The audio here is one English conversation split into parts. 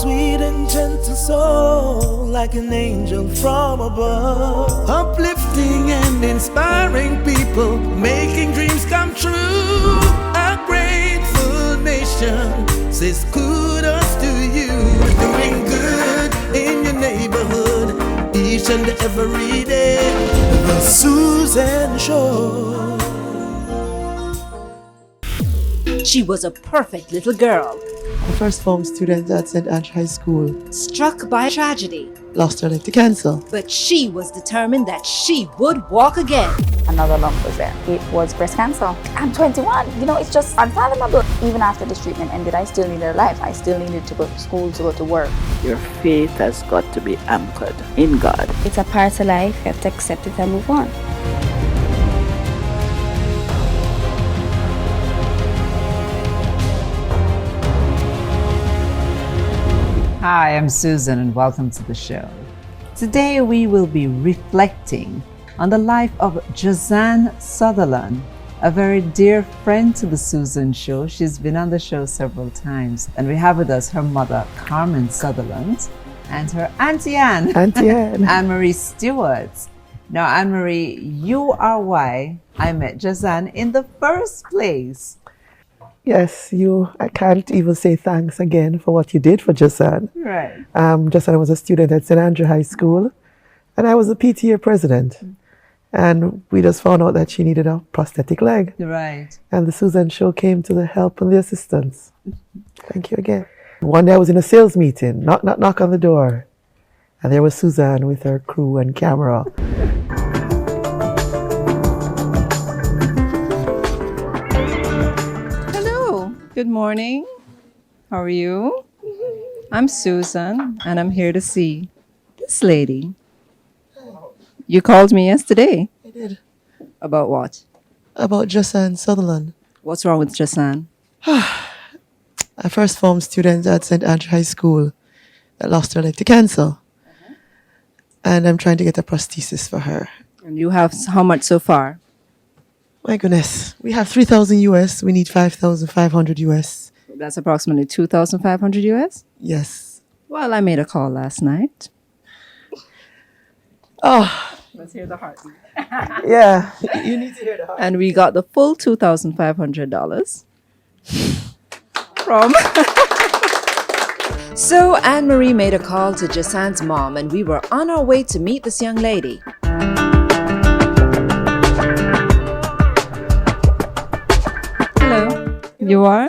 Sweet and gentle soul, like an angel from above, uplifting and inspiring people, making dreams come true. A grateful nation says kudos to you. Doing good in your neighborhood each and every day. The Susan Show. She was a perfect little girl, A first form student at St. Ange High School. struck by tragedy, Lost her leg to cancer. but she was determined that she would walk again. Another lump was there. It was breast cancer. I'm 21. It's just unfathomable. Even after this treatment ended, I still needed a life. I still needed to go to school, to go to work. Your faith has got to be anchored in God. It's a part of life. You have to accept it and move on. Hi, I'm Susan and welcome to the show. Today we will be reflecting on the life of Josan Sutherland, a very dear friend to the Susan Show. She's been on the show several times, and we have with us her mother, Carmen Sutherland, and her Auntie Anne, Anne-Marie Stewart. Now, Anne-Marie, you are why I met Josan in the first place. Yes, I can't even say thanks again for what you did for Josan. Right. Josan was a student at St. Andrew High School, and I was the PTA president. And we just found out that she needed a prosthetic leg. Right. And the Susan Show came to the help and the assistance. Thank you again. One day I was in a sales meeting, knock on the door. And there was Susan with her crew and camera. Good morning. How are you? I'm Susan, and I'm here to see this lady. You called me yesterday. I did. About what? About Josan Sutherland. What's wrong with Josan? A first form student at St. Andrew High School that lost her leg to cancer. And I'm trying to get a prosthesis for her. And you have how much so far? My goodness, we have 3,000 US. We need 5,500 US. That's approximately 2,500 US? Yes. Well, I made a call last night. Oh. Let's hear the heartbeat. Yeah, you need to hear the heartbeat. And we got the full $2,500 from... So Anne-Marie made a call to Josan's mom, and we were on our way to meet this young lady. Hello. You are?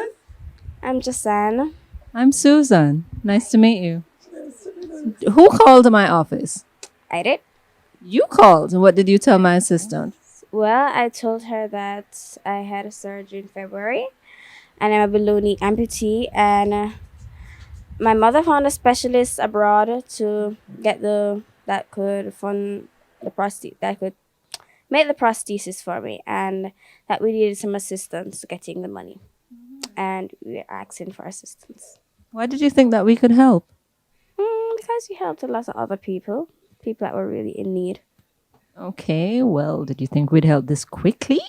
I'm Josan. I'm Susan. Nice to meet you. Who called my office? I did. You called. And what did you tell my assistant? Well, I told her that I had a surgery in February and I'm a below-knee amputee, and my mother found a specialist abroad to get that could fund the that could make the prosthesis for me, and that we needed some assistance getting the money. And we're asking for assistance. Why did you think that we could help? Because we helped a lot of other people that were really in need. Okay, well, did you think we'd help this quickly?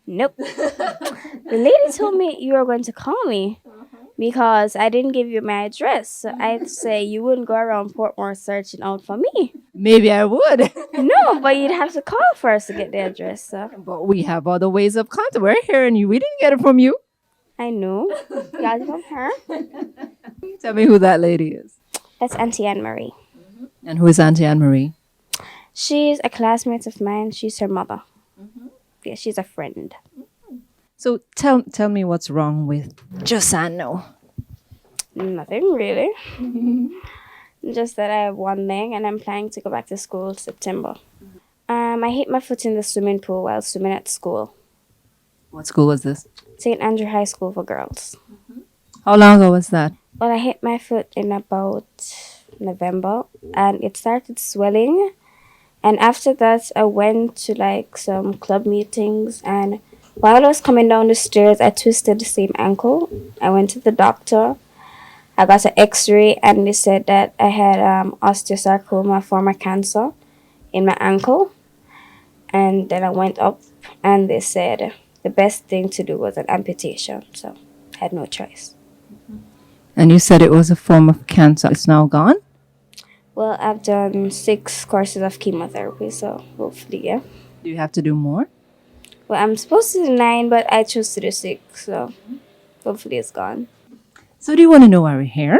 Nope. The lady told me you were going to call me because I didn't give you my address. So I'd say you wouldn't go around Portmore searching out for me. Maybe I would. No, but you'd have to call first to get the address. So. But we have other ways of contact. We're hearing you. We didn't get it from you. I know. You got it from her. Tell me who that lady is. That's Auntie Anne-Marie. And who is Auntie Anne-Marie? She's a classmate of mine. She's her mother. Yeah, she's a friend. So tell me what's wrong with Josan now. Nothing really. Just that I have one leg and I'm planning to go back to school September. I hit my foot in the swimming pool while swimming at school. What school was this? St. Andrew High School for girls. How long ago was that? Well, I hit my foot in about November and it started swelling. And after that, I went to some club meetings, and while I was coming down the stairs, I twisted the same ankle. I went to the doctor. I got an x-ray and they said that I had osteosarcoma, form of cancer in my ankle. And then I went up and they said the best thing to do was an amputation. So I had no choice. And you said it was a form of cancer. It's now gone? Well, I've done 6 courses of chemotherapy, so hopefully, yeah. Do you have to do more? Well, I'm supposed to do 9, but I chose to do 6, so hopefully it's gone. So do you want to know why we're here?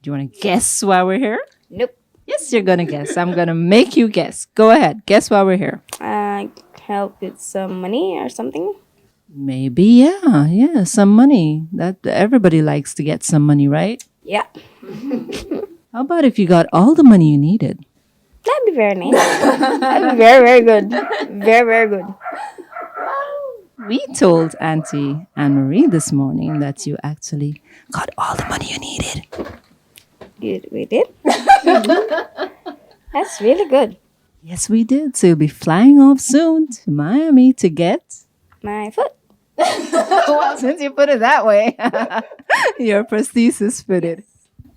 Do you want to guess why we're here? Nope. Yes, you're going to guess. I'm going to make you guess. Go ahead. Guess why we're here. Help with some money or something. Maybe, yeah, some money. That everybody likes to get some money, right? Yeah. How about if you got all the money you needed? That'd be very nice. That'd be very, very good. Very, very good. We told Auntie Anne-Marie this morning that you actually got all the money you needed. We did? That's really good. Yes, we did. So you'll be flying off soon to Miami to get... My foot. Well, since you put it that way, your prosthesis fitted.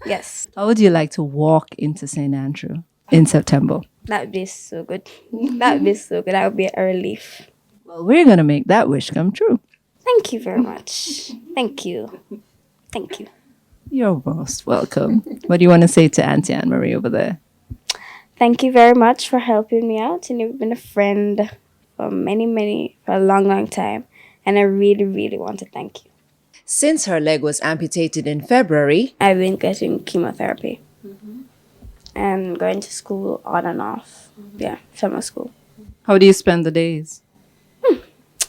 Yes. How would you like to walk into St. Andrew in September? That would be so good. That would be so good. That would be a relief. Well, we're going to make that wish come true. Thank you very much. Thank you. Thank you. You're most welcome. What do you want to say to Auntie Anne-Marie over there? Thank you very much for helping me out. And you've been a friend for for a long, long time. And I really, really want to thank you. Since her leg was amputated in February, I've been getting chemotherapy and going to school on and off. Yeah, summer school. How do you spend the days?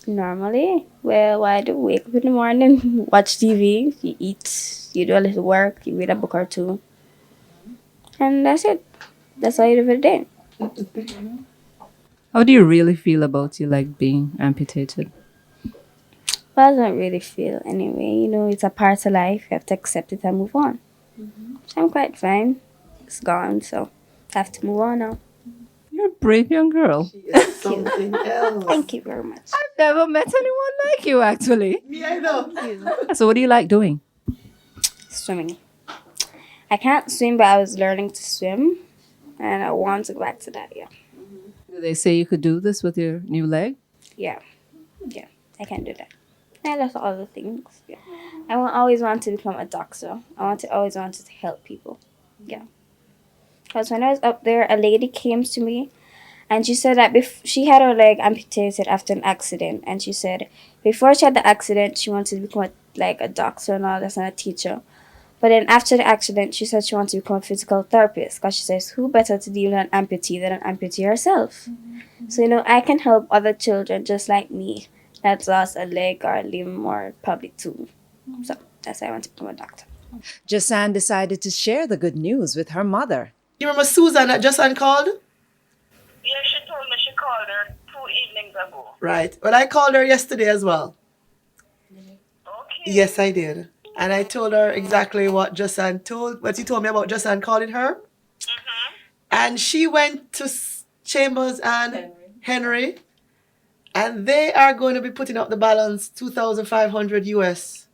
Normally, well, I do wake up in the morning, watch TV, you eat, you do a little work, you read a book or two. And that's it. That's all you do for the day. How do you really feel about your leg being amputated? Well, I don't really feel anyway. You know, it's a part of life. You have to accept it and move on. So I'm quite fine. It's gone, so I have to move on now. You're a brave young girl. Something else. Thank you very much. I've never met anyone like you, actually. Me, I know. So what do you like doing? Swimming. I can't swim, but I was learning to swim. And I want to go back to that, yeah. Do they say you could do this with your new leg? Yeah. Yeah, I can do that. And that's all the things. Yeah. I always want to become a doctor. Always wanted to help people. Yeah. Because when I was up there, a lady came to me and she said that she had her leg amputated after an accident. And she said before she had the accident, she wanted to become a doctor and all this and a teacher. But then after the accident, she said she wanted to become a physical therapist because she says, who better to deal with an amputee than an amputee herself? So, you know, I can help other children just like me that lost a leg or a limb or probably 2. So that's why I want to become a doctor. Josan decided to share the good news with her mother. You remember Susan that Josan called? Yeah, she told me she called her 2 evenings ago. Right. Well, I called her yesterday as well. Okay. Yes, I did. And I told her exactly what he told me about Josan calling her. And she went to Chambers and Henry. And they are going to be putting up the balance, $2,500 US.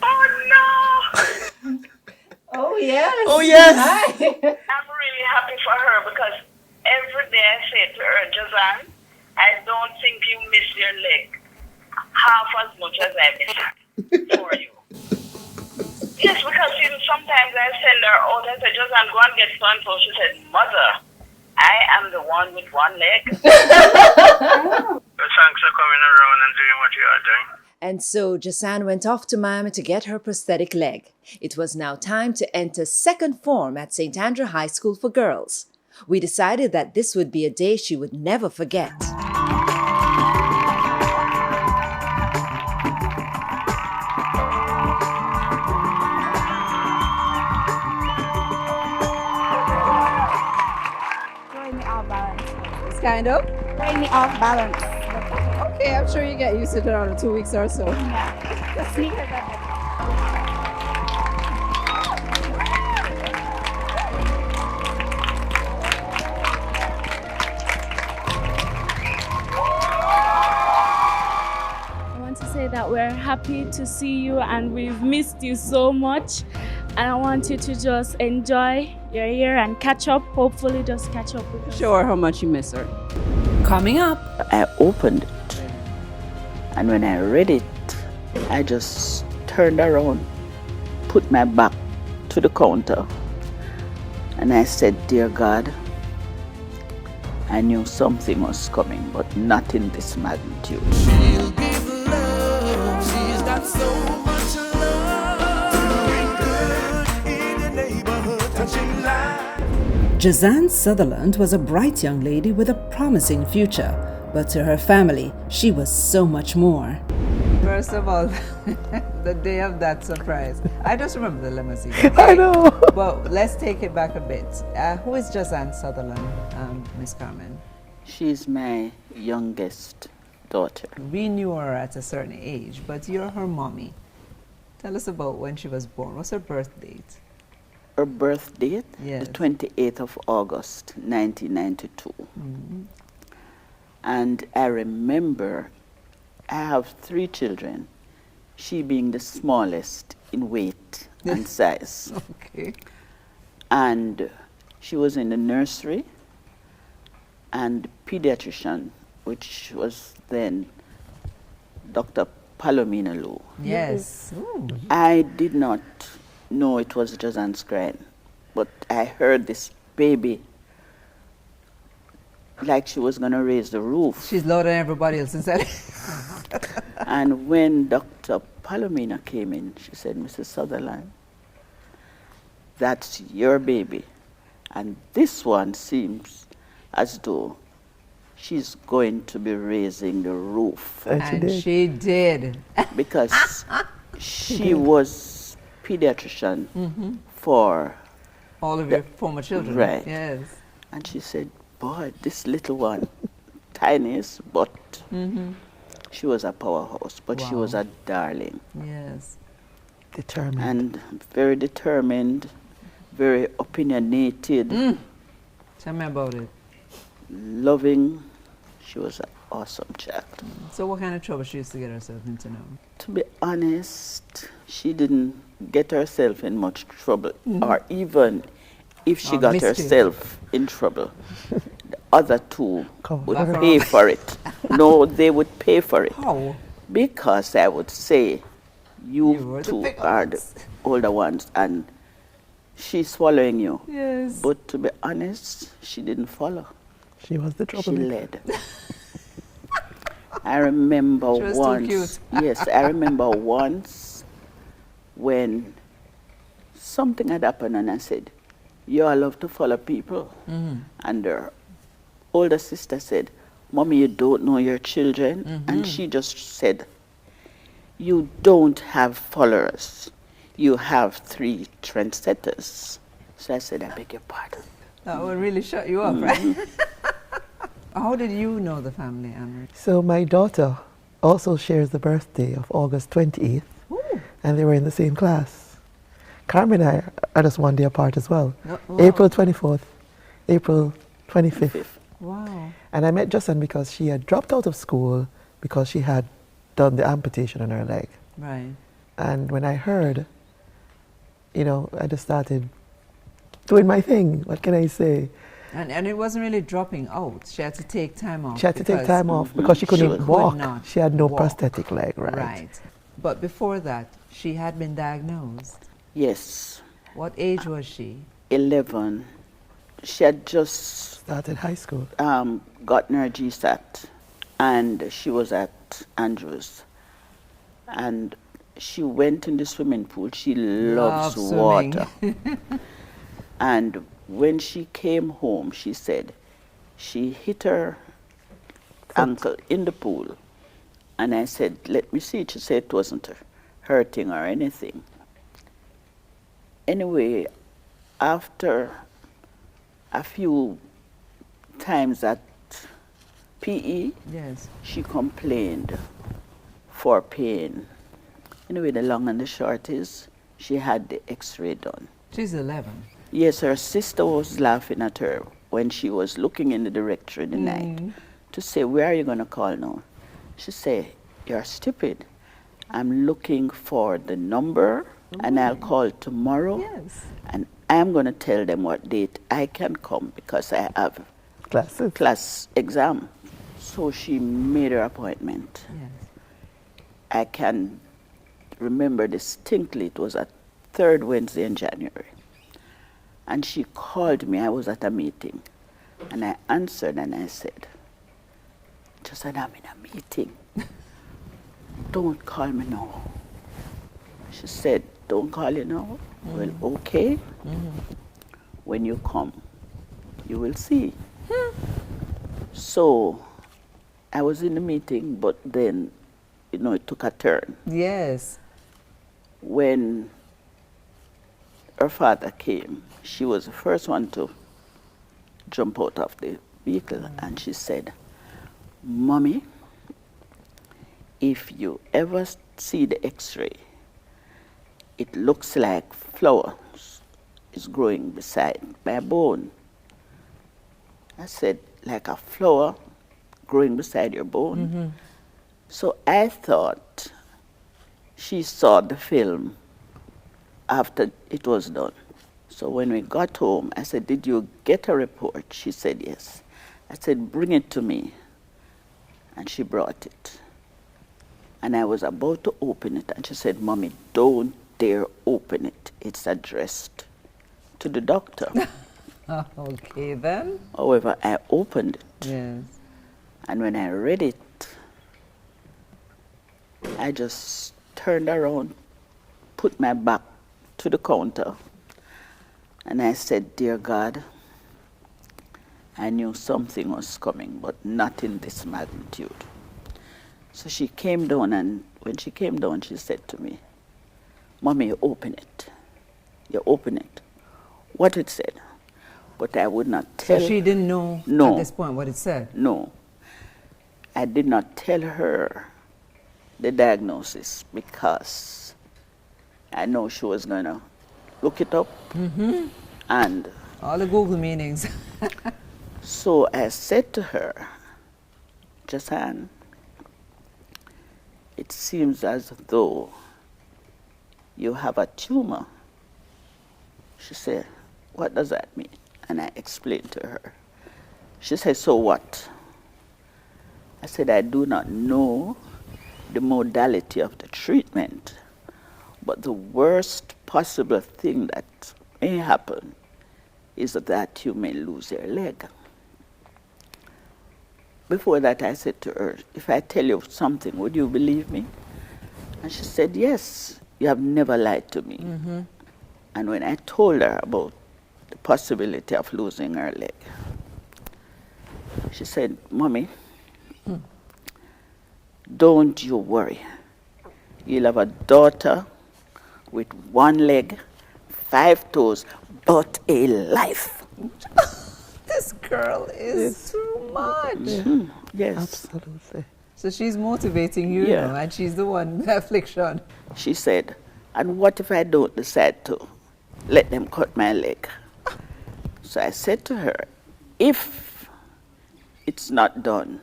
Oh, no! Oh, yes. Oh, yes. I'm really happy for her because every day I say to her, Josan, I don't think you miss your leg half as much as I miss it for you. Yes, because sometimes I send her out and say, Josan, go and get so-and-so. She said, Mother, I am the one with one leg. Thanks for coming around and doing what you are doing. And so Josan went off to Miami to get her prosthetic leg. It was now time to enter second form at St. Andrew High School for Girls. We decided that this would be a day she would never forget. Throwing me off balance. It's kind of. Throwing me off balance. Okay, I'm sure you get used to it around 2 weeks or so. Yeah. The sneakers are I want to say that we're happy to see you and we've missed you so much. And I want you to just enjoy your year and catch up. Hopefully just catch up with us. Show her how much you miss her. Coming up, I opened it. And when I read it, I just turned around put my back to the counter and I said, dear God, I knew something was coming, but not in this magnitude. She'll give love. She's got so much love. Doing good in the neighborhood, touching lives. Josan Sutherland was a bright young lady with a promising future, but to her family, she was so much more. First of all, the day of that surprise, I just remember the limousine. I know. But let's take it back a bit. Who is Josan Sutherland, Miss Carmen? She's my youngest daughter. We knew her at a certain age, but you're her mommy. Tell us about when she was born. What's her birth date? Her birth date, Yes. the 28th of August, 1992. And I remember I have 3 children, she being the smallest in weight and size. Okay. And she was in the nursery and pediatrician, which was then Dr. Palomina Lou. Yes. Ooh. I did not know it was Josan's crying, but I heard this baby like she was going to raise the roof. She's louder than everybody else inside. And when Dr. Palomina came in, she said, Mrs. Sutherland, that's your baby. And this one seems as though she's going to be raising the roof. And she did. Because she was pediatrician for All of your former children. Right. Yes. And she said, boy, this little one, tiniest, but she was a powerhouse, but she was a darling. Yes. Determined. And very determined, very opinionated, Tell me about it. loving. She was an awesome child. So what kind of trouble she used to get herself into now? To be honest, she didn't get herself in much trouble, or even if she Or got mischief. herself in trouble, the other 2 would Back her pay up. for it. No, they would pay for it. How? Because I would say, You you were the 2 big are the ones. older ones, and she's swallowing you. Yes. But to be honest, she didn't follow. She was the She troublemaker. led. I remember She was too once. cute. Yes, I remember once when something had happened, and I said, "You all love to follow people." And her older sister said, "Mommy, you don't know your children." And she just said, "You don't have followers. You have 3 trendsetters." So I said, "I beg your pardon." That would really shut you up, right? How did you know the family, Anne-Marie? So my daughter also shares the birthday of August 28th, and they were in the same class. Carmen and I are just one day apart as well. Oh, wow. April 24th, April 25th. Wow. And I met Josan because she had dropped out of school because she had done the amputation on her leg. Right. And when I heard, you know, I just started doing my thing. What can I say? And it wasn't really dropping out. She had to take time off. She had to take because time off because she couldn't could walk. not She had no walk. prosthetic leg, right? Right. But before that, she had been diagnosed. Yes, What age was she? 11. She had just Started high school. gotten her GSAT, and she was at Andrews. And she went in the swimming pool. She loves Love swimming. water. And when she came home, she said she hit her ankle in the pool. And I said, let me see. She said it wasn't hurting or anything. Anyway, after a few times at PE, Yes. she complained for pain. Anyway, the long and the short is she had the x-ray done. She's 11. Yes, her sister was laughing at her when she was looking in the directory the night to say, where are you going to call now? She said, you're stupid. I'm looking for the number and I'll call tomorrow. Yes. And I'm going to tell them what date I can come because I have Classes. class exam. So she made her appointment. Yes. I can remember distinctly it was at third Wednesday in January. And she called me. I was at a meeting. And I answered and I said, Josan, I'm in a meeting. Don't call me now. She said, don't call you now? Well, okay. When you come, you will see. So I was in the meeting, but then, you know, it took a turn. Yes. When her father came, she was the first one to jump out of the vehicle, and she said, Mommy, if you ever see the x-ray, it looks like flowers is growing beside my bone. I said, like a flower growing beside your bone? So I thought she saw the film after it was done. So when we got home, I said, did you get a report? She said, yes. I said, bring it to me. And she brought it. And I was about to open it, and she said, Mommy, don't dare open it. It's addressed to the doctor. Okay, then. However, I opened it. Yes. And when I read it, I just turned around, put my back to the counter, and I said, Dear God, I knew something was coming, but not in this magnitude. So she came down, and when she came down, she said to me, Mommy, you open it. You open it. What it said. But I would not tell. So she didn't know No. at this point what it said? No. I did not tell her the diagnosis because I know she was going to look it up. And all the Google meanings. so I said to her, Josan, it seems as though you have a tumor. She said, what does that mean? And I explained to her. She said, so what? I said, I do not know the modality of the treatment, but the worst possible thing that may happen is that you may lose your leg. Before that, I said to her, if I tell you something, would you believe me? And she said, yes, you have never lied to me. And when I told her about the possibility of losing her leg, she said, Mommy, don't you worry. You'll have a daughter with one leg, 5 toes, but a life. This girl is too much. Yes. Absolutely. So she's motivating you, Yeah. now, and she's the one with affliction. She said, and what if I don't decide to let them cut my leg? So I said to her, if it's not done,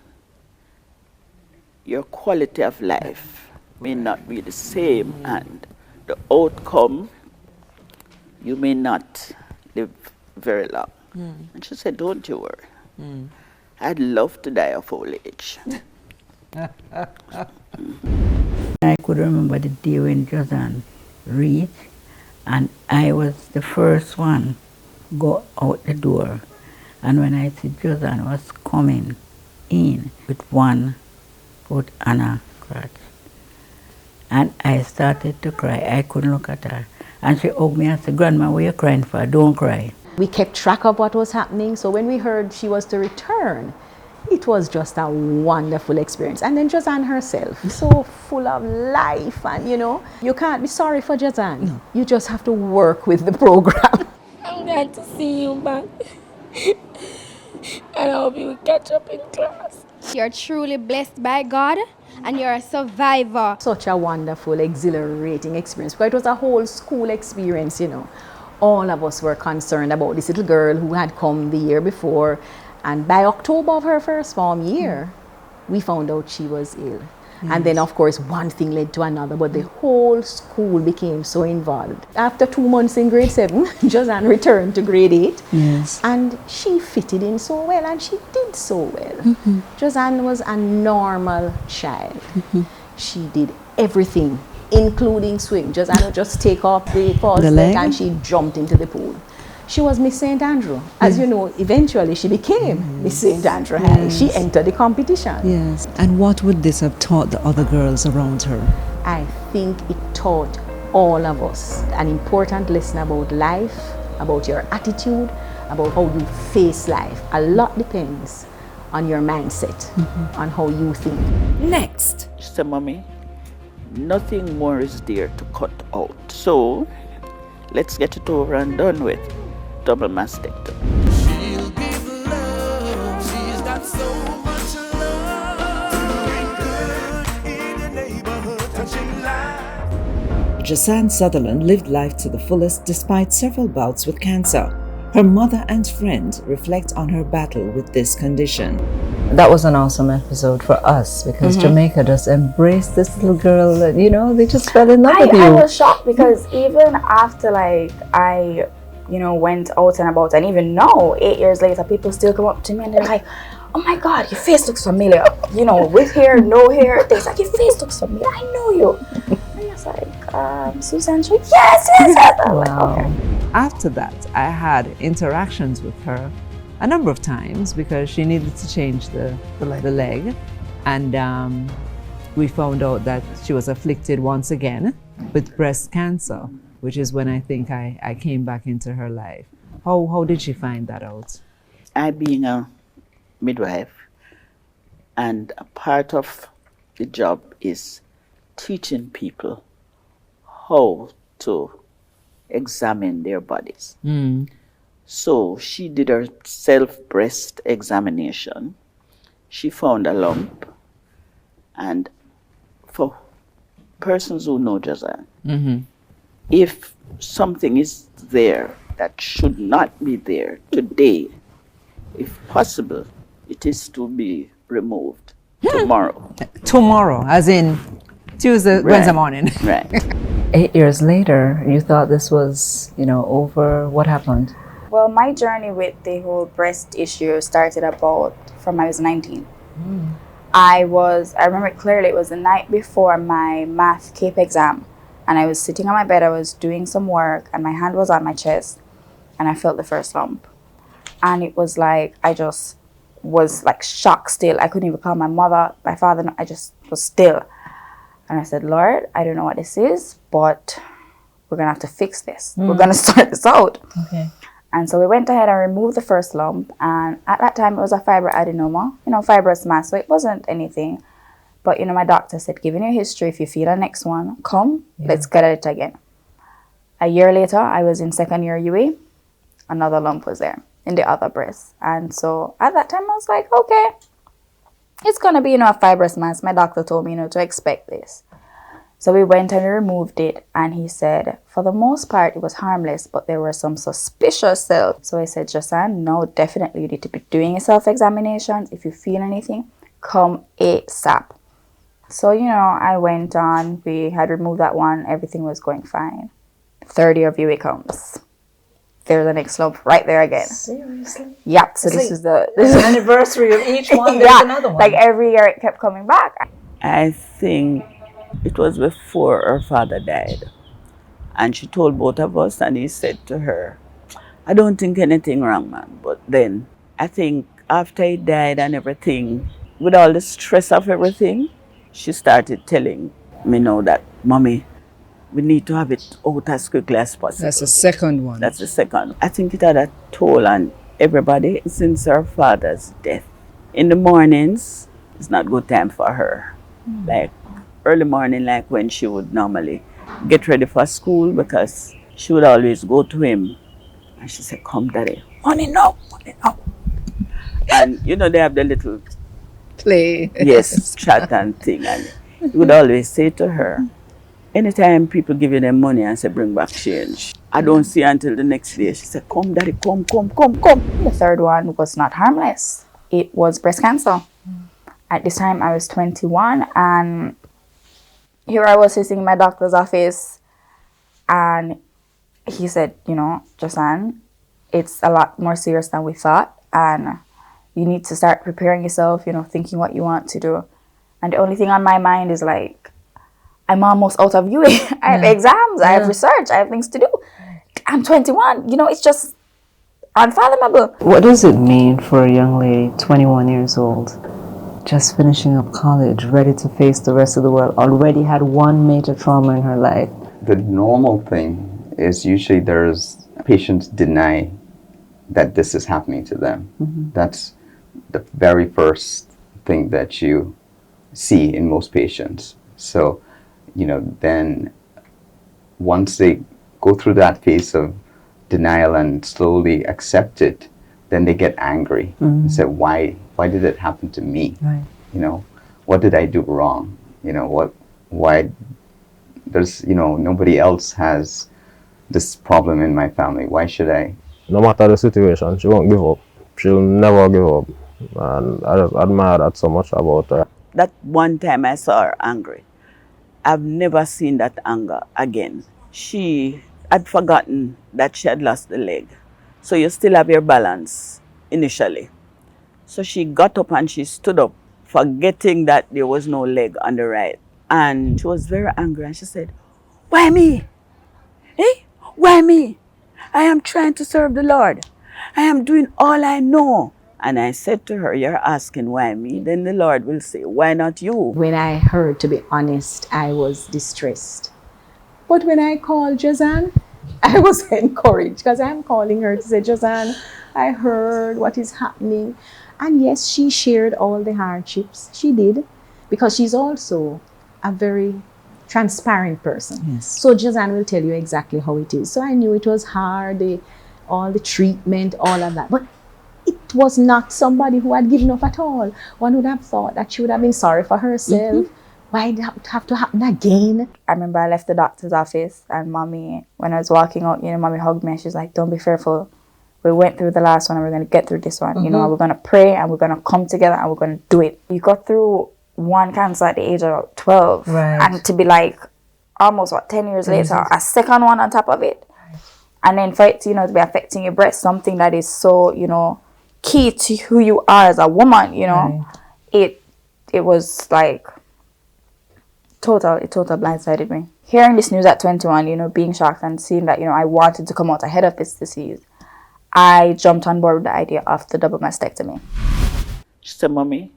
your quality of life may not be the same, and the outcome, you may not live very long. And she said, don't you worry. I'd love to die of old age. I could remember the day when Josan reached, and I was the first one go out the door. And when I see Josan was coming in with one foot on a crutch, and I started to cry. I couldn't look at her. And she hugged me and said, Grandma, what are you crying for? Don't cry. We kept track of what was happening, so when we heard she was to return, it was just a wonderful experience. And then Josan herself, so full of life, and you can't be sorry for Josan. No. You just have to work with the program. I'm glad to see you back. And I hope you will catch up in class. You're truly blessed by God, and you're a survivor. Such a wonderful, exhilarating experience, because it was a whole school experience, All of us were concerned about this little girl who had come the year before, and by October of her first form year, we found out she was ill. And then, of course, one thing led to another, but the whole school became so involved. After 2 months in grade 7, Josan returned to grade 8, and she fitted in so well, and she did so well. Josan was a normal child. She did everything including swim. Josan would just take off the false The leg leg? and she jumped into the pool. She was Miss St. Andrew. As you know, eventually she became Miss St. Andrew High. She entered the competition. Yes. And what would this have taught the other girls around her? I think it taught all of us an important lesson about life, about your attitude, about how you face life. A lot depends on your mindset, on how you think. Next, She said, Mommy, nothing more is there to cut out. So let's get it over and done with. Double mastectomy. She'll give love. She's got so much love. Doing good in the neighborhood, touching life. Josan Sutherland lived life to the fullest despite several bouts with cancer. Her mother and friend reflect on her battle with this condition. That was an awesome episode for us because Jamaica just embraced this little girl. That, you know, they just fell in love with you. I was shocked because even after like I, went out and about, and even now, 8 years later, people still come up to me and they're like, "Oh my God, your face looks familiar." With hair, no hair. They're like, "Your face looks familiar. I know you." And it's like, Susan, yes. I'm like, Wow. okay. After that, I had interactions with her a number of times because she needed to change the leg. And we found out that she was afflicted once again with breast cancer, which is when I think I came back into her life. How did she find that out? I being a midwife, and a part of the job is teaching people how to examine their bodies. So she did her self-breast examination. She found a lump, and for persons who know Josan, if something is there that should not be there today, if possible, it is to be removed tomorrow. Tomorrow, as in Tuesday, Wednesday morning. Right. 8 years later, you thought this was, over. What happened? Well, my journey with the whole breast issue started about from I was 19. I remember it clearly, it was the night before my math CAPE exam, and I was sitting on my bed, I was doing some work, and my hand was on my chest, and I felt the first lump. And it was like, I just was like shocked still. I couldn't even call my mother, my father, I just was still. And I said, "Lord, I don't know what this is, but we're gonna have to fix this. We're gonna sort this out." Okay. And so we went ahead and removed the first lump, and at that time it was a fibroadenoma, fibrous mass, so it wasn't anything. But my doctor said, "Given your history, if you feel the next one, come, let's get at it again." A year later, I was in second year UE, another lump was there in the other breast. And so at that time I was like, okay, it's gonna be a fibrous mass. My doctor told me to expect this. So we went and we removed it, and he said for the most part it was harmless, but there were some suspicious cells. So I said, "Josan, no, definitely you need to be doing a self-examination. If you feel anything, come ASAP." So I went on, we had removed that one, everything was going fine. Third year of UE comes. There's the next lump right there again. Seriously? Yeah, so this is the anniversary of each one. There's another one. Like every year it kept coming back. I think it was before her father died. And she told both of us, and he said to her, "I don't think anything wrong, man." But then I think after he died and everything, with all the stress of everything, she started telling me now that, "Mommy, we need to have it out as quickly as possible." That's the second one. That's the second. I think it had a toll on everybody since her father's death. In the mornings, it's not good time for her. Like early morning, like when she would normally get ready for school, because she would always go to him and she said, "Come, Daddy, money now, money now." And they have the little Play. yes, chat and thing, and he would always say to her, anytime people give you them money and say bring back change, I don't see her until the next day. She said, "Come, Daddy, come." The third one was not harmless. It was breast cancer. At this time I was 21, and here I was sitting in my doctor's office, and he said, "Josan, it's a lot more serious than we thought, and you need to start preparing yourself, thinking what you want to do." And the only thing on my mind is like, I'm almost out of UA. I have exams, I have research, I have things to do. I'm 21. You know, it's just unfathomable. What does it mean for a young lady, 21 years old, just finishing up college, ready to face the rest of the world, already had one major trauma in her life? The normal thing is usually patients deny that this is happening to them. That's the very first thing that you see in most patients. So, then once they go through that phase of denial and slowly accept it, then they get angry and say, why did it happen to me? Right. What did I do wrong? Why there's, nobody else has this problem in my family. Why should I? No matter the situation, she won't give up. She'll never give up. And I just admire that so much about her. That one time I saw her angry. I've never seen that anger again. She had forgotten that she had lost the leg. So you still have your balance initially. So she got up and she stood up, forgetting that there was no leg on the right. And she was very angry and she said, "Why me? Why me? I am trying to serve the Lord. I am doing all I know." And I said to her, "You're asking why me? Then the Lord will say, why not you?" When I heard, to be honest, I was distressed. But when I called Josan, I was encouraged because I'm calling her to say, "Josan, I heard what is happening." And yes, she shared all the hardships. She did, because she's also a very transparent person. Yes. So Josan will tell you exactly how it is. So I knew it was hard, all the treatment, all of that. But it was not somebody who had given up at all. One would have thought that she would have been sorry for herself. Why did it have to happen again? I remember I left the doctor's office and mommy, when I was walking out, mommy hugged me and she's like, "Don't be fearful. We went through the last one and we're going to get through this one. We're going to pray and we're going to come together and we're going to do it." You got through one cancer at the age of 12. Right. And to be like, almost 10 years later, a second one on top of it. And then for it to, to be affecting your breast, something that is so, key to who you are as a woman, it was like it total blindsided me. Hearing this news at 21, being shocked and seeing that, I wanted to come out ahead of this disease, I jumped on board with the idea of the double mastectomy. She said, "Mommy,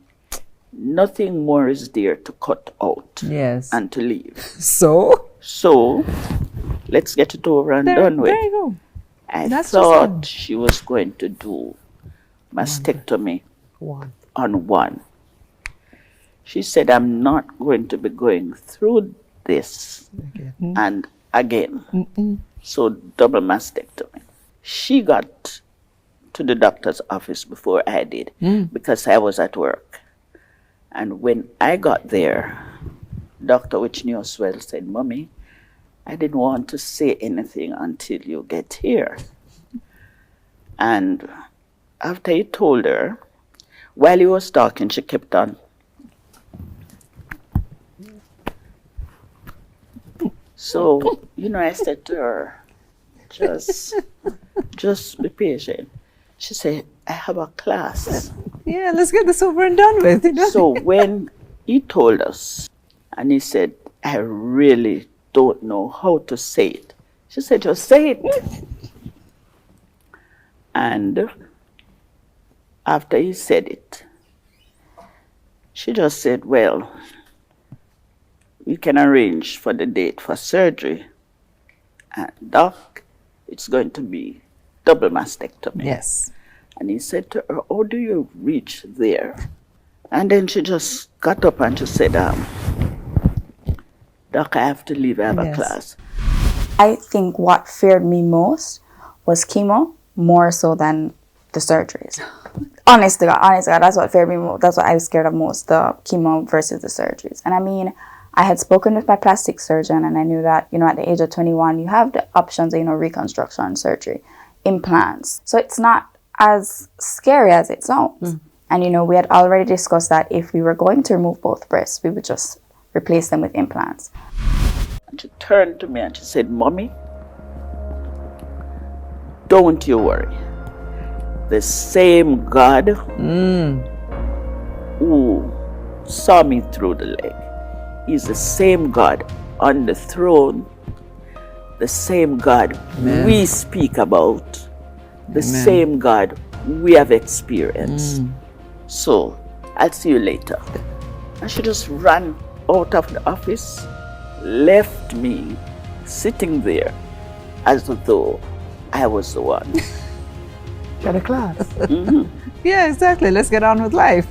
nothing more is there to cut out and to leave. So let's get it over and done with." There you go. I thought she was going to do mastectomy on one. She said, "I'm not going to be going through this and again." So double mastectomy. She got to the doctor's office before I did because I was at work. And when I got there, Dr. Which knew us well said, "Mommy, I didn't want to say anything until you get here." And after he told her, while he was talking, she kept on. So, I said to her, just be patient. She said, "I have a class." Yeah, let's get this over and done with. So when he told us, and he said, "I really don't know how to say it," she said, "Just say it." And after he said it, she just said, "Well, we can arrange for the date for surgery. And Doc, it's going to be double mastectomy." Yes. And he said to her, "How do you reach there?" And then she just got up and she said, "Doc, I have to leave. I have a class." I think what feared me most was chemo, more so than the surgeries. Honest to God, that's what feared me most. That's what I was scared of most, the chemo versus the surgeries. And I mean, I had spoken with my plastic surgeon and I knew that, at the age of 21, you have the options of, reconstruction, surgery, implants. So it's not as scary as it sounds. And, we had already discussed that if we were going to remove both breasts, we would just replace them with implants. And she turned to me and she said, "Mommy, don't you worry. The same God who saw me through the leg is the same God on the throne, the same God Amen. we speak about, the Amen. same God we have experienced. So, I'll see you later. And she just ran out of the office, left me sitting there as though I was the one. Got a class. Yeah, exactly. Let's get on with life.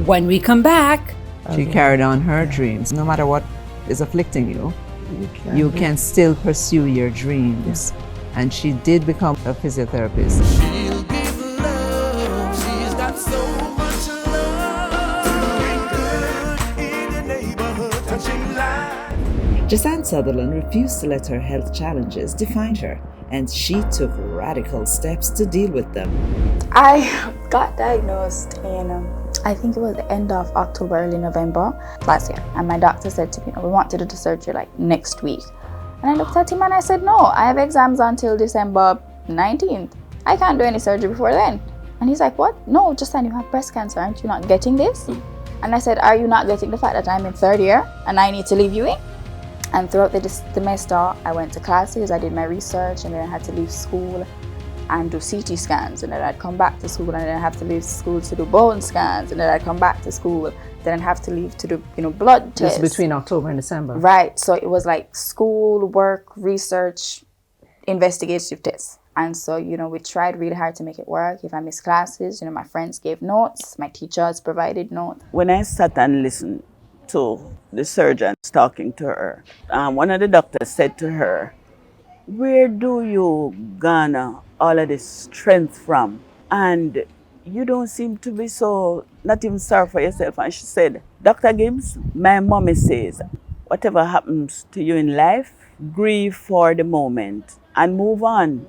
When we come back, She carried on her dreams. No matter what is afflicting you, you can still pursue your dreams. And she did become a physiotherapist. She'll give love. She's got so much love. Good in the neighborhood, touching lives. Josan Sutherland refused to let her health challenges define her, and she took radical steps to deal with them. I got diagnosed in, I think it was the end of October, early November last year. And my doctor said to me, we want to do the surgery like next week. And I looked at him and I said, no, I have exams until December 19th. I can't do any surgery before then. And he's like, what? No, Josan, you have breast cancer. Aren't you not getting this? And I said, are you not getting the fact that I'm in third year and I need to leave you in? And throughout the semester, I went to classes, I did my research, and then I had to leave school and do CT scans, and then I'd come back to school, and then I'd have to leave school to do bone scans, and then I'd come back to school, then I'd have to leave to do, blood tests. Just between October and December. Right, so it was like school, work, research, investigative tests. And so, we tried really hard to make it work. If I missed classes, my friends gave notes, my teachers provided notes. When I sat and listened to the surgeon talking to her, one of the doctors said to her, where do you garner all of this strength from? And you don't seem to be so, not even sorry for yourself. And she said, Dr. Gibbs, my mommy says, whatever happens to you in life, grieve for the moment and move on.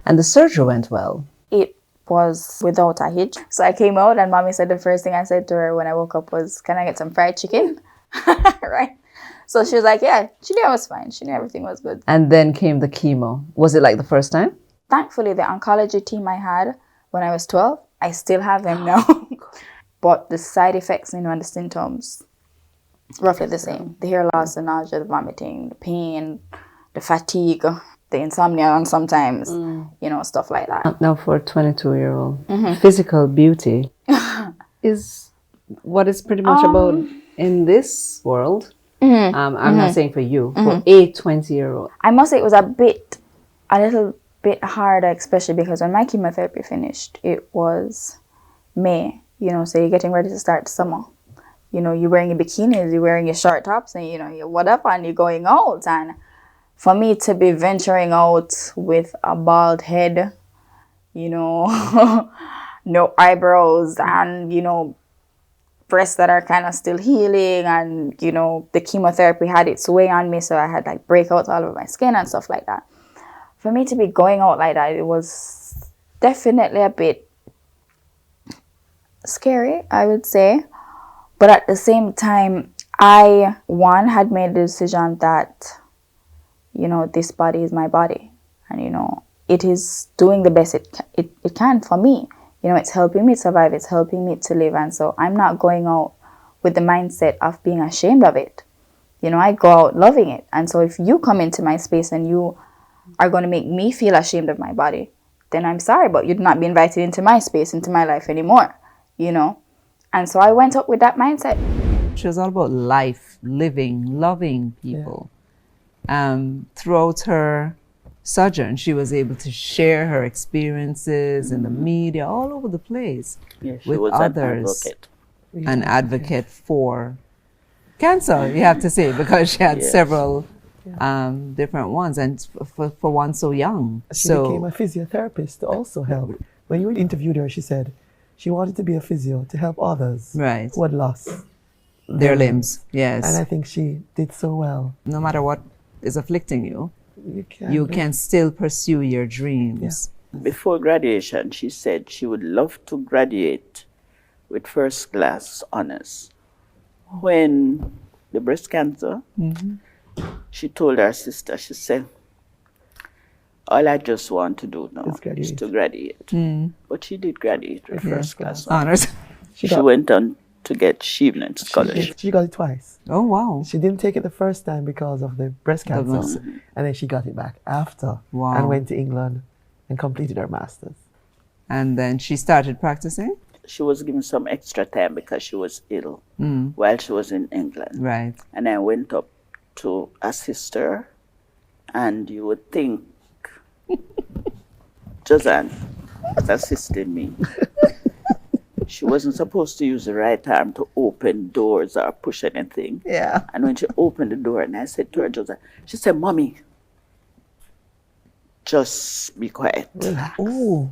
And the surgery went well. It was without a hitch. So I came out and mommy said the first thing I said to her when I woke up was, can I get some fried chicken? Right? So she was like, yeah, she knew I was fine. She knew everything was good. And then came the chemo. Was it like the first time? Thankfully, the oncology team I had when I was 12, I still have them now. But the side effects, and the symptoms, roughly the same. The hair loss, the nausea, the vomiting, the pain, the fatigue, the insomnia, and sometimes, stuff like that. Now for a 22-year-old, physical beauty is what it's pretty much about in this world. I'm not saying for you, for a 20-year-old. I must say it was a little bit harder, especially because when my chemotherapy finished, it was May, so you're getting ready to start summer. You're wearing your bikinis, you're wearing your short tops, and, you're whatever, and you're going out. And for me to be venturing out with a bald head, no eyebrows, and, breasts that are kind of still healing, and the chemotherapy had its way on me, so I had like breakouts all over my skin and stuff like that. For me to be going out like that, it was definitely a bit scary, I would say. But at the same time, I had made the decision that this body is my body, and it is doing the best it can for me. It's helping me survive, it's helping me to live. And so I'm not going out with the mindset of being ashamed of it. I go out loving it. And so if you come into my space and you are going to make me feel ashamed of my body, then I'm sorry, but you'd not be invited into my space, into my life anymore, And so I went up with that mindset. She was all about life, living, loving people. Throughout her sojourn, she was able to share her experiences in the media all over the place with others. An advocate for cancer, you have to say, because she had several different ones, and for one so young. She became a physiotherapist to also help. When you interviewed her, she said she wanted to be a physio to help others who had lost their limbs. Yes. And I think she did so well. No matter what is afflicting you, you can still pursue your dreams. Before graduation, she said she would love to graduate with first class honors. When the breast cancer, she told her sister, she said, all I just want to do now is to graduate. But she did graduate with first class honors. She went on to get Shevenin scholarship. She got it twice. Oh, wow. She didn't take it the first time because of the breast cancer. breast. And then she got it back after. Wow. And went to England and completed her master's. And then she started practicing? She was given some extra time because she was ill Mm. while she was in England. Right. And I went up to assist her, and you would think Josan was assisting me. She wasn't supposed to use the right arm to open doors or push anything. Yeah. And when she opened the door, and I said to her, Josan, she said, Mommy, just be quiet. Oh.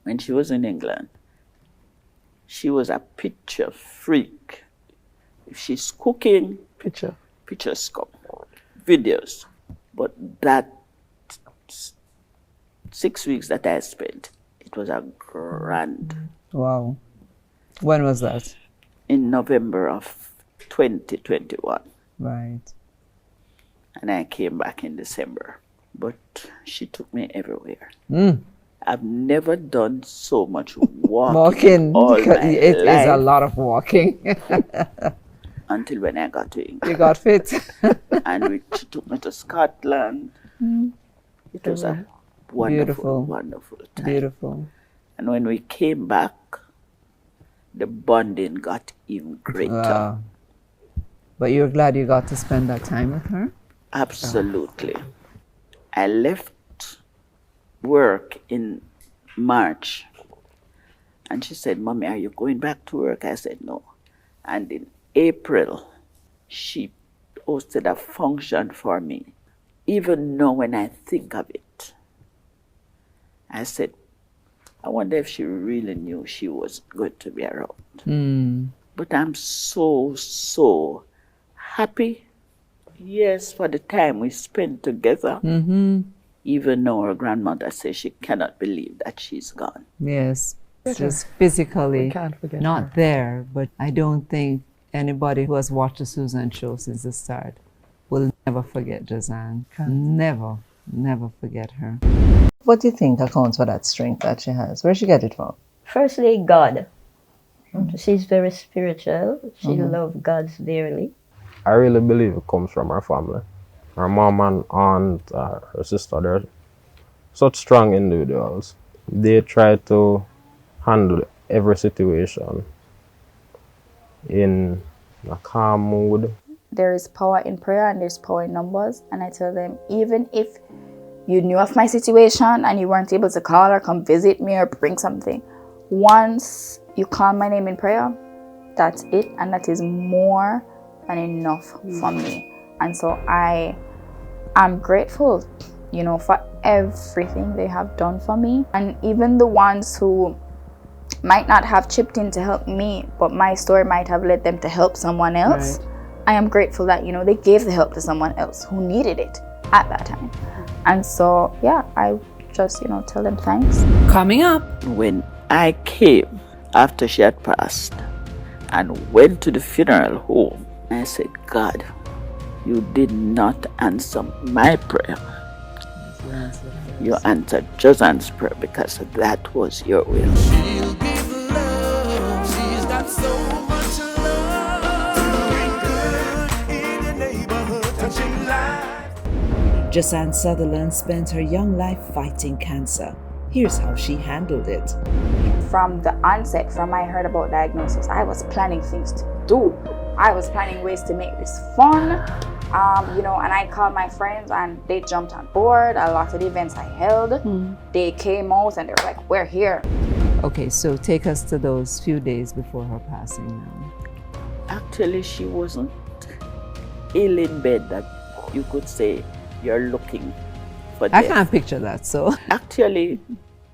When she was in England, she was a picture freak. If she's cooking, pictures come, videos. But that 6 weeks that I spent, it was a grand. Wow. When was that? In November of 2021. Right. And I came back in December. But she took me everywhere. Mm. I've never done so much walking. Walking. All my It is a life lot of walking. until when I got to England. You got fit. And she took me to Scotland. Mm. It was a wonderful, Beautiful. wonderful time. Beautiful. And when we came back, the bonding got even greater. Wow. But you're glad you got to spend that time with her? Absolutely. I left work in March, and she said, Mommy, are you going back to work? I said, no. And in April, she hosted a function for me. Even now, when I think of it, I said, I wonder if she really knew she was going to be around. Mm. But I'm so, so happy. Yes, for the time we spent together. Mm-hmm. Even though her grandmother says she cannot believe that she's gone. Yes. Just physically We can't forget not her. there, but I don't think anybody who has watched the Susan show since the start will never forget Josan. Never, never forget her. What do you think accounts for that strength that she has? Where did she get it from? Firstly, God. She's very spiritual. She Mhm. loves God dearly. I really believe it comes from her family. Her mom and aunt, her sister, they're such strong individuals. They try to handle every situation in a calm mood. There is power in prayer and there's power in numbers. And I tell them, even if you knew of my situation and you weren't able to call or come visit me or bring something, once you call my name in prayer, that's it. And that is more than enough for me. And so I'm grateful, for everything they have done for me. And even the ones who might not have chipped in to help me, but my story might have led them to help someone else. Right. I am grateful that, they gave the help to someone else who needed it at that time. And so, I just, tell them thanks. Coming up. When I came after she had passed and went to the funeral home, I said, God, you did not answer my prayer. You answered Josan's prayer because that was your will. She'll give love. She's got so much love. Doing good in the neighborhood, touching lives. Josan Sutherland spent her young life fighting cancer. Here's how she handled it. From the onset, from I heard about diagnosis, I was planning things to do. I was planning ways to make this fun. And I called my friends and they jumped on board. A lot of the events I held, they came out and they were like, we're here. Okay, so take us to those few days before her passing now. Actually, she wasn't ill in bed that you could say you're looking for I death. can't picture that, so. Actually,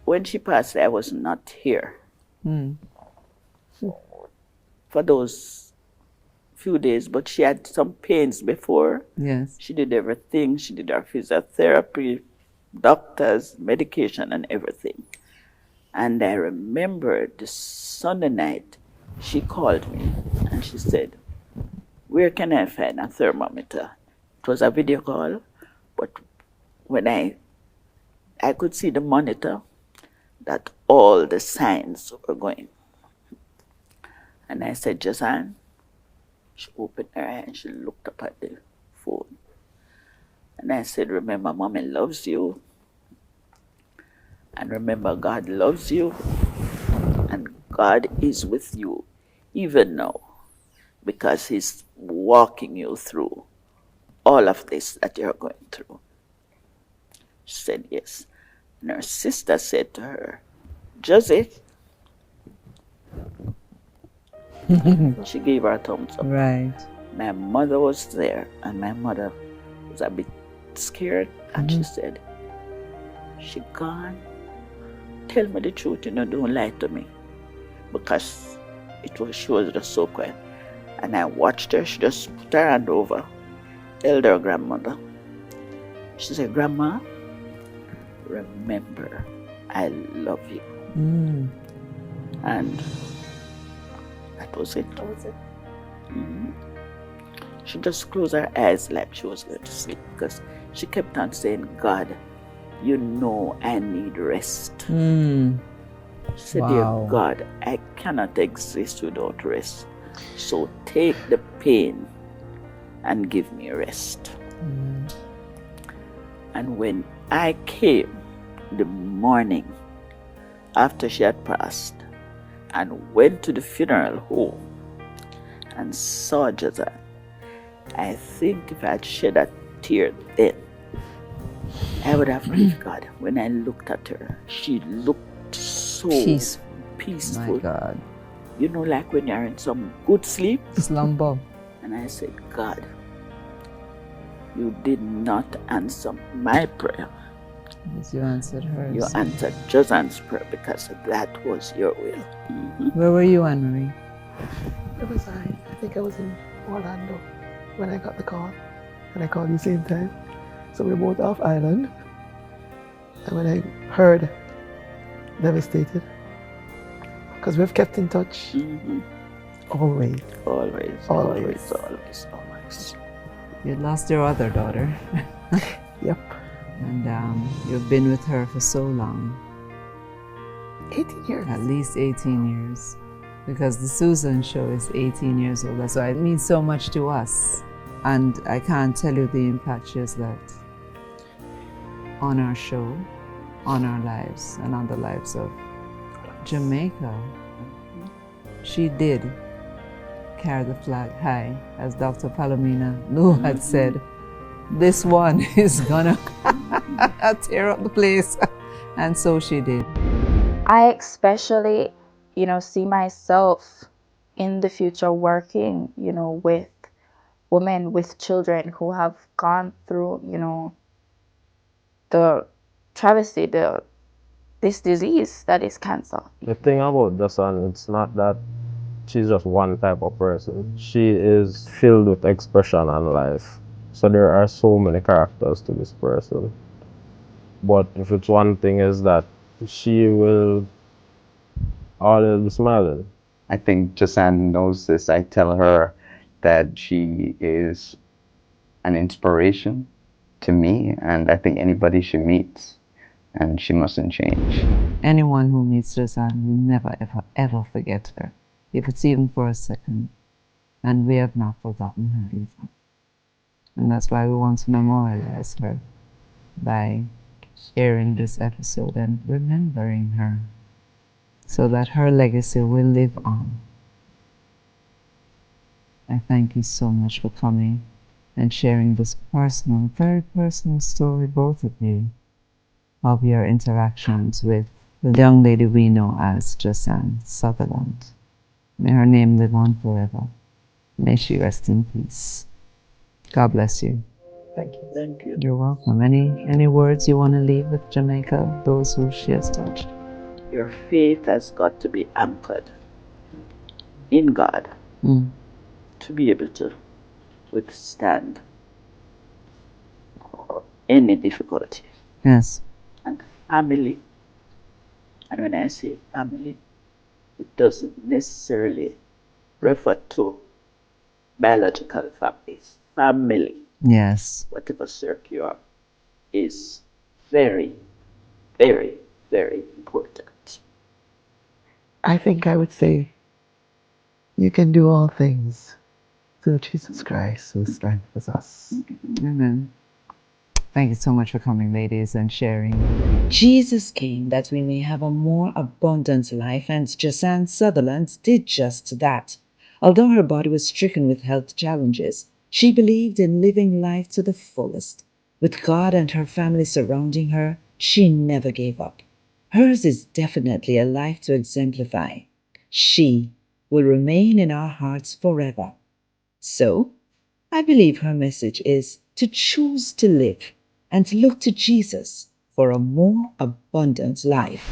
when she passed, I was not here. For those few days, but she had some pains before. Yes. She did everything. She did her physiotherapy, doctors, medication, and everything. And I remember the Sunday night, she called me and she said, where can I find a thermometer? It was a video call, but when I could see the monitor that all the signs were going. And I said, Josan. She opened her eye and she looked up at the phone. And I said, remember, Mommy loves you. And remember, God loves you. And God is with you even now because He's walking you through all of this that you're going through. She said, yes. And her sister said to her, Josie. She gave her a thumbs up. Right. My mother was there, and my mother was a bit scared, and she said, she gone. Tell me the truth, don't lie to me. Because she was just so quiet. And I watched her, she just put her hand over, held her grandmother. She said, Grandma, remember, I love you. And that was it. That was it. She just closed her eyes like she was going to sleep because she kept on saying, God, you know I need rest. She said, Wow. Dear God, I cannot exist without rest. So take the pain and give me rest. And when I came the morning after she had passed and went to the funeral home and saw Josan, I think if I had shed a tear then, I would have grieved God. When I looked at her, she looked so peaceful. My God. Like when you're in some good sleep. Slumber. And I said, God, you did not answer my prayer. Yes, you answered hers. You answered Josan's prayer because that was your will. Where were you, Anne-Marie? Where was I? I think I was in Orlando when I got the call. And I called you same time. So we were both off island. And when I heard, devastated. Because we've kept in touch. Always. Always. You lost your other daughter. Yep. And you've been with her for so long. 18 years. At least 18 years. Because the Susan Show is 18 years old. That's why it means so much to us. And I can't tell you the impact she has left on our show, on our lives, and on the lives of Jamaica. She did carry the flag high, as Dr. Palomina Lou had said. This one is gonna tear up the place. And so she did. I especially, see myself in the future working, with women with children who have gone through, the travesty, this disease that is cancer. The thing about Josan, it's not that she's just one type of person. She is filled with expression and life. So there are so many characters to this person. But if it's one thing is that she will always be smiling. I think Josan knows this. I tell her that she is an inspiration to me, and I think anybody she meets, and she mustn't change. Anyone who meets Josan will never, ever, ever forget her, if it's even for a second. And we have not forgotten her either. And that's why we want to memorialize her by sharing this episode and remembering her, so that her legacy will live on. I thank you so much for coming and sharing this personal, very personal story, both of you, of your interactions with the young lady we know as Josan Sutherland. May her name live on forever. May she rest in peace. God bless you. Thank you. Thank you. You're welcome. Any words you want to leave with Jamaica, those who she has touched? Your faith has got to be anchored in God to be able to withstand any difficulty. Yes. And family, and when I say family, it doesn't necessarily refer to biological families. Family, Yes. whatever circle you are, is very, very, very important. I think I would say you can do all things through Jesus Christ who strengthens us. Amen. Thank you so much for coming, ladies, and sharing. Jesus came that we may have a more abundant life, and Josan Sutherland did just that. Although her body was stricken with health challenges, she believed in living life to the fullest. With God and her family surrounding her, she never gave up. Hers is definitely a life to exemplify. She will remain in our hearts forever. So, I believe her message is to choose to live and to look to Jesus for a more abundant life.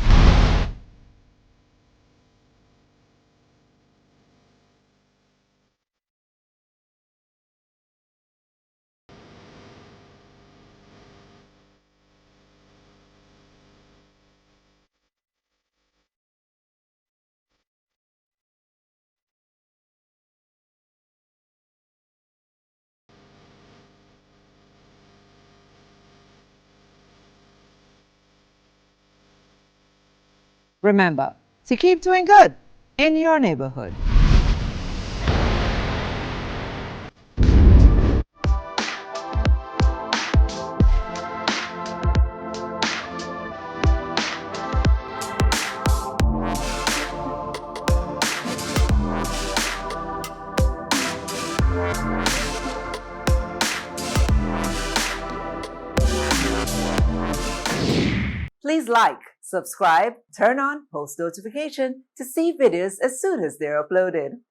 Remember to keep doing good in your neighborhood. Please like, subscribe, turn on post notification to see videos as soon as they're uploaded.